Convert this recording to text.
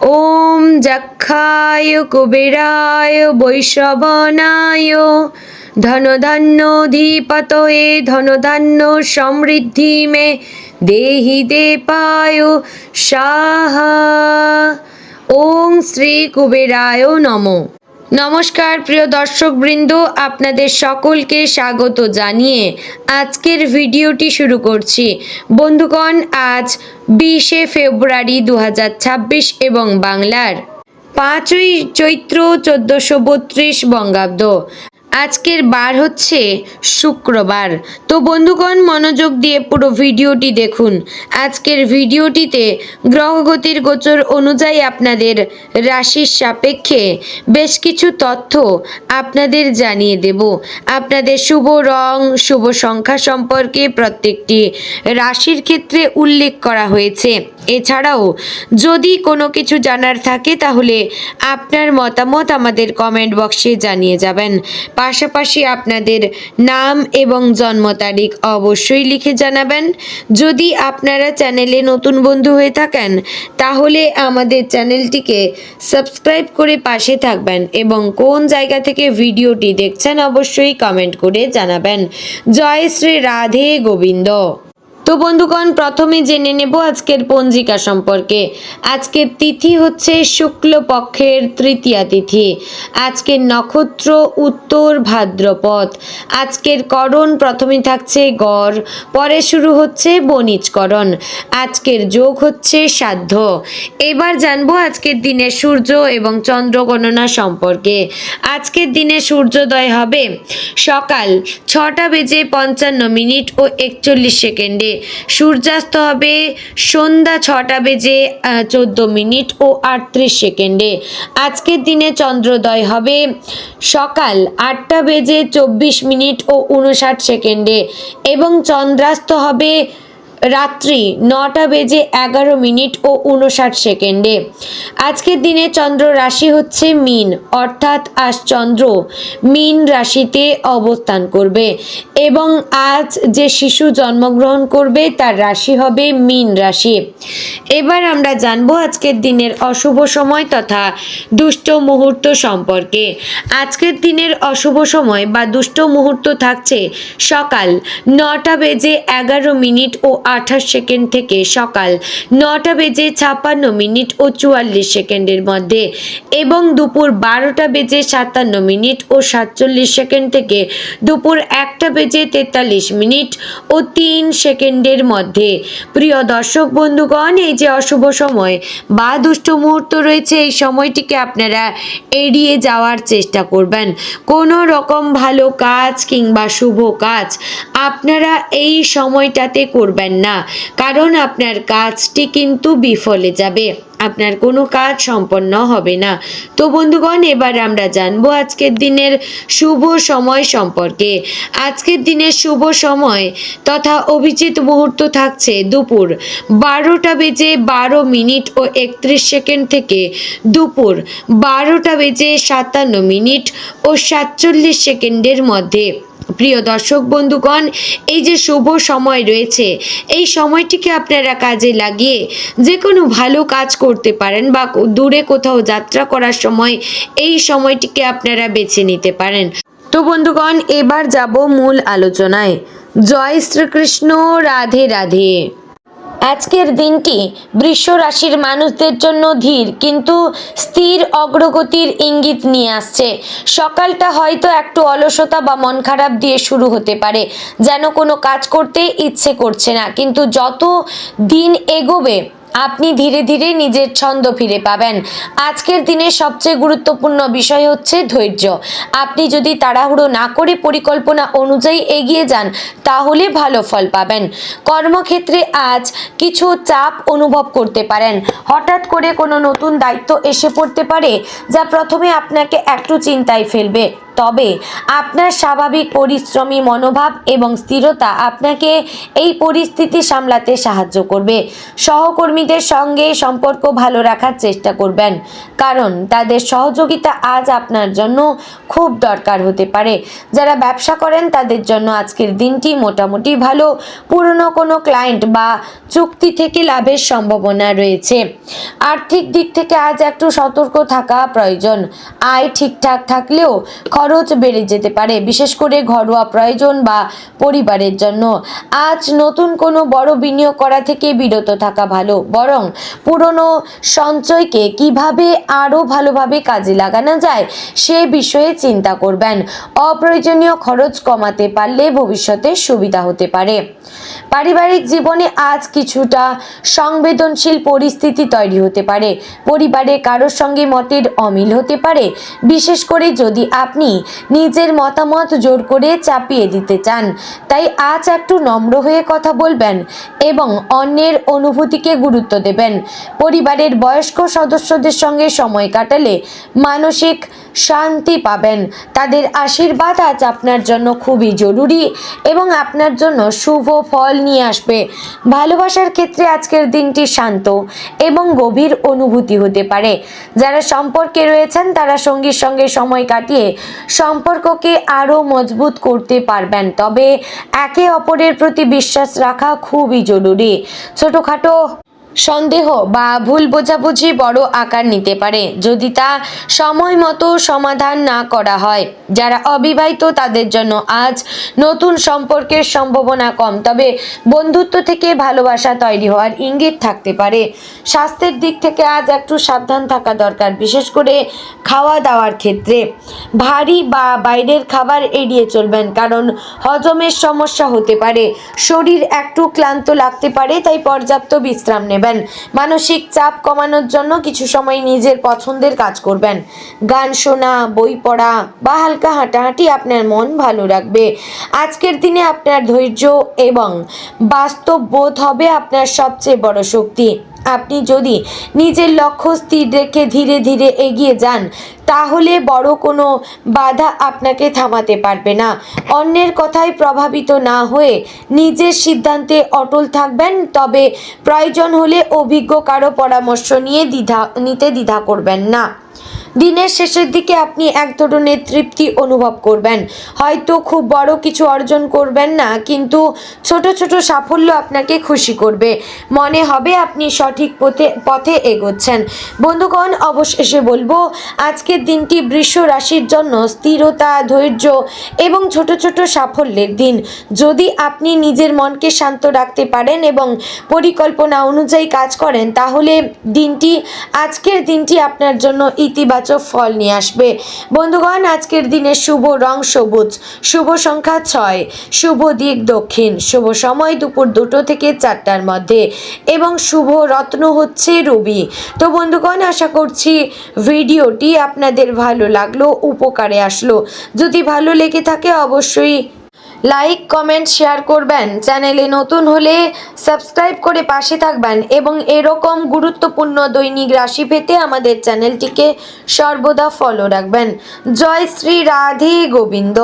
ওম যক্ষায় কুবেরায় বৈশ্রবণায় ধনধান্যধিপতয়ে ধনধান্য সমৃদ্ধি মে দেহি দেবায় সাহা। ওম শ্রী কুবেরায় নমঃ। নমস্কার প্রিয় দর্শকবৃন্দ, আপনাদের সকলকে স্বাগত জানিয়ে আজকের ভিডিওটি শুরু করছি। বন্ধুগণ, আজ 20শে ফেব্রুয়ারি 2026 এবং বাংলার 5ই চৈত্র 1432 বঙ্গাব্দ। আজকের বার হচ্ছে শুক্রবার। তো বন্ধুগণ, মনোযোগ দিয়ে পুরো ভিডিওটি দেখুন। আজকের ভিডিওটিতে গ্রহগতির গোচর অনুযায়ী আপনাদের রাশির সাপেক্ষে বেশ কিছু তথ্য আপনাদের জানিয়ে দেব। আপনাদের শুভ রং, শুভ সংখ্যা সম্পর্কে প্রত্যেকটি রাশির ক্ষেত্রে উল্লেখ করা হয়েছে। এছাড়াও যদি কোনো কিছু জানার থাকে তাহলে আপনার মতামত আমাদের কমেন্ট বক্সে জানিয়ে যাবেন। পাশাপাশি আপনাদের নাম এবং জন্ম তারিখ অবশ্যই লিখে জানাবেন। যদি আপনারা চ্যানেলে নতুন বন্ধু হয়ে থাকেন তাহলে আমাদের চ্যানেলটিকে সাবস্ক্রাইব করে পাশে থাকবেন এবং কোন জায়গা থেকে ভিডিওটি দেখছেন অবশ্যই কমেন্ট করে জানাবেন। জয় শ্রী রাধে গোবিন্দ। তো বন্ধুগণ, প্রথমে জেনে নেব আজকের পঞ্জিকা সম্পর্কে। আজকের তিথি হচ্ছে শুক্লপক্ষের তৃতীয়া তিথি। আজকের নক্ষত্র উত্তর ভাদ্রপদ। আজকের করণ প্রথমে থাকছে গড়, পরে শুরু হচ্ছে বণিজকরণ। আজকের যোগ হচ্ছে সাধ্য। এবার জানবো আজকের দিনে সূর্য এবং চন্দ্র গণনা সম্পর্কে। আজকের দিনে সূর্যোদয় হবে সকাল 6:55 ও 41 সেকেন্ডে। সূর্যাস্ত হবে সন্ধ্যা 6:14 ও 38 সেকেন্ডে। আজকের দিনে চন্দ্রোদয় হবে সকাল 8:24 ও 59 সেকেন্ডে এবং চন্দ্রাস্ত হবে রাত্রি 9:11 ও 59 সেকেন্ডে। আজকের দিনে চন্দ্র রাশি হচ্ছে মীন, অর্থাৎ আজ চন্দ্র মীন রাশিতে অবস্থান করবে এবং আজ যে শিশু জন্মগ্রহণ করবে তার রাশি হবে মীন রাশি। এবার আমরা জানবো আজকের দিনের অশুভ সময় তথা দুষ্ট মুহূর্ত সম্পর্কে। আজকের দিনের অশুভ সময় বা দুষ্ট মুহূর্ত থাকছে সকাল 9:11 ও 28 সেকেন্ড থেকে সকাল 9:56 ও 44 সেকেন্ডের মধ্যে এবং দুপুর 12:57 ও 47 সেকেন্ড থেকে দুপুর 1:43 ও 3 সেকেন্ডের মধ্যে। প্রিয় দর্শক বন্ধুগণ, এই যে অশুভ সময় বা দুষ্ট মুহূর্ত রয়েছে, এই সময়টিকে আপনারা এড়িয়ে যাওয়ার চেষ্টা করবেন। কোনো রকম ভালো কাজ কিংবা শুভ কাজ আপনারা এই সময়টাতে করবেন না, কারণ আপনার কাজটি কিন্তু বিফলে যাবে, আপনার কোনো কাজ সম্পন্ন হবে না। তো বন্ধুগণ, এবার আমরা জানবো আজকের দিনের শুভ সময় সম্পর্কে। আজকের দিনের শুভ সময় তথা অভিজিৎ মুহূর্ত থাকছে দুপুর 12:12 ও 31 সেকেন্ড থেকে দুপুর 12:57 ও 47 সেকেন্ডের মধ্যে। প্রিয় দর্শক বন্ধুগণ, এই যে শুভ সময় রয়েছে, এই সময়টিকে আপনারা কাজে লাগিয়ে যে কোনো ভালো কাজ করতে পারেন বা দূরে কোথাও যাত্রা করার সময় এই সময়টিকে আপনারা বেছে নিতে পারেন। তো বন্ধুগণ, এবার যাব মূল আলোচনায়। জয় শ্রীকৃষ্ণ, রাধে রাধে। আজকের দিনটি বৃষ রাশির মানুষদের জন্য ধীর কিন্তু স্থির অগ্রগতির ইঙ্গিত নিয়ে আসছে। সকালটা হয়তো একটু অলসতা বা মন খারাপ দিয়ে শুরু হতে পারে, যেন কোনো কাজ করতে ইচ্ছে করছে না, কিন্তু যত দিন এগোবে আপনি ধীরে ধীরে নিজের ছন্দ ফিরে পাবেন। আজকের দিনে সবচেয়ে গুরুত্বপূর্ণ বিষয় হচ্ছে ধৈর্য। আপনি যদি তাড়াহুড়ো না করে পরিকল্পনা অনুযায়ী এগিয়ে যান তাহলে ভালো ফল পাবেন। কর্মক্ষেত্রে আজ কিছু চাপ অনুভব করতে পারেন। হঠাৎ করে কোনো নতুন দায়িত্ব এসে পড়তে পারে যা প্রথমে আপনাকে একটু চিন্তায় ফেলবে, তবে আপনার স্বাভাবিক পরিশ্রমী মনোভাব এবং স্থিরতা আপনাকে এই পরিস্থিতি সামলাতে সাহায্য করবে। সহকর্মীদের সঙ্গে সম্পর্ক ভালো রাখার চেষ্টা করবেন, কারণ তাদের সহযোগিতা আজ আপনার জন্য খুব দরকার হতে পারে। যারা ব্যবসা করেন তাদের জন্য আজকের দিনটি মোটামুটি ভালো। পুরনো কোনো ক্লায়েন্ট বা চুক্তি থেকে লাভের সম্ভাবনা রয়েছে। আর্থিক দিক থেকে আজ একটু সতর্ক থাকা প্রয়োজন। আয় ঠিকঠাক থাকলেও খরচ বেড়ে যেতে পারে, বিশেষ করে ঘরোয়া প্রয়োজন বা পরিবারের জন্য। আজ নতুন কোনো বড় বিনিয়োগ করা থেকে বিরত থাকা ভালো, বরং পুরনো সঞ্চয়কে কিভাবে আরও ভালোভাবে কাজে লাগানো যায় সে বিষয়ে চিন্তা করবেন। অপ্রয়োজনীয় খরচ কমাতে পারলে ভবিষ্যতে সুবিধা হতে পারে। পারিবারিক জীবনে আজ কিছুটা সংবেদনশীল পরিস্থিতি তৈরি হতে পারে। পরিবারে কারোর সঙ্গে মতের অমিল হতে পারে, বিশেষ করে যদি আপনি নিজের মতামত জোর করে চাপিয়ে দিতে চান। তাই আজ একটু নম্র হয়ে কথা বলবেন এবং অন্যের অনুভূতিকে গুরুত্ব দেবেন। পরিবারের বয়স্ক সদস্যদের সঙ্গে সময় কাটালে মানসিক শান্তি পাবেন। তাদের আশীর্বাদ আজ আপনার জন্য খুবই জরুরি এবং আপনার জন্য শুভ ফল নিয়ে আসবে। ভালোবাসার ক্ষেত্রে আজকের দিনটি শান্ত এবং গভীর অনুভূতি হতে পারে। যারা সম্পর্কে রয়েছেন তারা সঙ্গীর সঙ্গে সময় কাটিয়ে সম্পর্ককে আরও মজবুত করতে পারবেন, তবে একে অপরের প্রতি বিশ্বাস রাখা খুবই জরুরি। ছোটখাটো সন্দেহ বা ভুল বোঝাবুঝি বড় আকার নিতে পারে যদি তা সময় মতো সমাধান না করা হয়। যারা অবিবাহিত তাদের জন্য আজ নতুন সম্পর্কের সম্ভাবনা কম, তবে বন্ধুত্ব থেকে ভালোবাসা তৈরি হওয়ার ইঙ্গিত থাকতে পারে। স্বাস্থ্যের দিক থেকে আজ একটু সাবধান থাকা দরকার, বিশেষ করে খাওয়া দাওয়ার ক্ষেত্রে। ভারী বা বাইরের খাবার এড়িয়ে চলবেন, কারণ হজমের সমস্যা হতে পারে। শরীর একটু ক্লান্ত লাগতে পারে, তাই পর্যাপ্ত বিশ্রাম নেবেন। মানসিক চাপ কমানোর জন্য কিছু সময় নিজের পছন্দের কাজ করবেন। গান শোনা, বই পড়া বা হালকা হাঁটাহাঁটি আপনার মন ভালো রাখবে। আজকের দিনে আপনার ধৈর্য এবং বাস্তব বোধ হবে আপনার সবচেয়ে বড় শক্তি। আপনি যদি নিজের লক্ষ্য স্থির রেখে ধীরে ধীরে এগিয়ে যান, তাহলে বড় কোনো বাধা আপনাকে থামাতে পারবে না। অন্যের কথায় প্রভাবিত না হয়ে নিজের সিদ্ধান্তে অটল থাকবেন, তবে প্রয়োজন হলে অভিজ্ঞ কারো পরামর্শ নিতে দ্বিধা করবেন না। দিনের শেষের দিকে আপনি এক ধরনের তৃপ্তি অনুভব করবেন। হয়তো খুব বড় কিছু অর্জন করবেন না, কিন্তু ছোট ছোট সাফল্য আপনাকে খুশি করবে। মনে হবে আপনি সঠিক পথে এগোচ্ছেন। বন্ধুগণ, অবশেষে বলবো আজকের দিনটি বৃষ রাশির জন্য স্থিরতা, ধৈর্য এবং ছোট ছোট সাফল্যের দিন। যদি আপনি নিজের মনকে শান্ত রাখতে পারেন এবং পরিকল্পনা অনুযায়ী কাজ করেন, তাহলে আজকের দিনটি আপনার জন্য ইতিবাচক ফল নিয়ে আসবে। বন্ধুগণ, আজকের দিনে শুভ রং সবুজ, শুভ সংখ্যা 6, শুভ দিক দক্ষিণ, শুভ সময় দুপুর 2টো থেকে 4টার মধ্যে এবং শুভ রত্ন হচ্ছে রবি। তো বন্ধুগণ, আশা করছি ভিডিওটি আপনাদের ভালো লাগলো, উপকারে আসলো। যদি ভালো লেগে থাকে অবশ্যই লাইক, কমেন্ট, শেয়ার করবেন। চ্যানেলে নতুন হলে সাবস্ক্রাইব করে পাশে থাকবেন এবং এরকম গুরুত্বপূর্ণ দৈনিক রাশি পেতে আমাদের চ্যানেলটিকে সর্বদা ফলো রাখবেন। জয় শ্রী রাধে গোবিন্দ।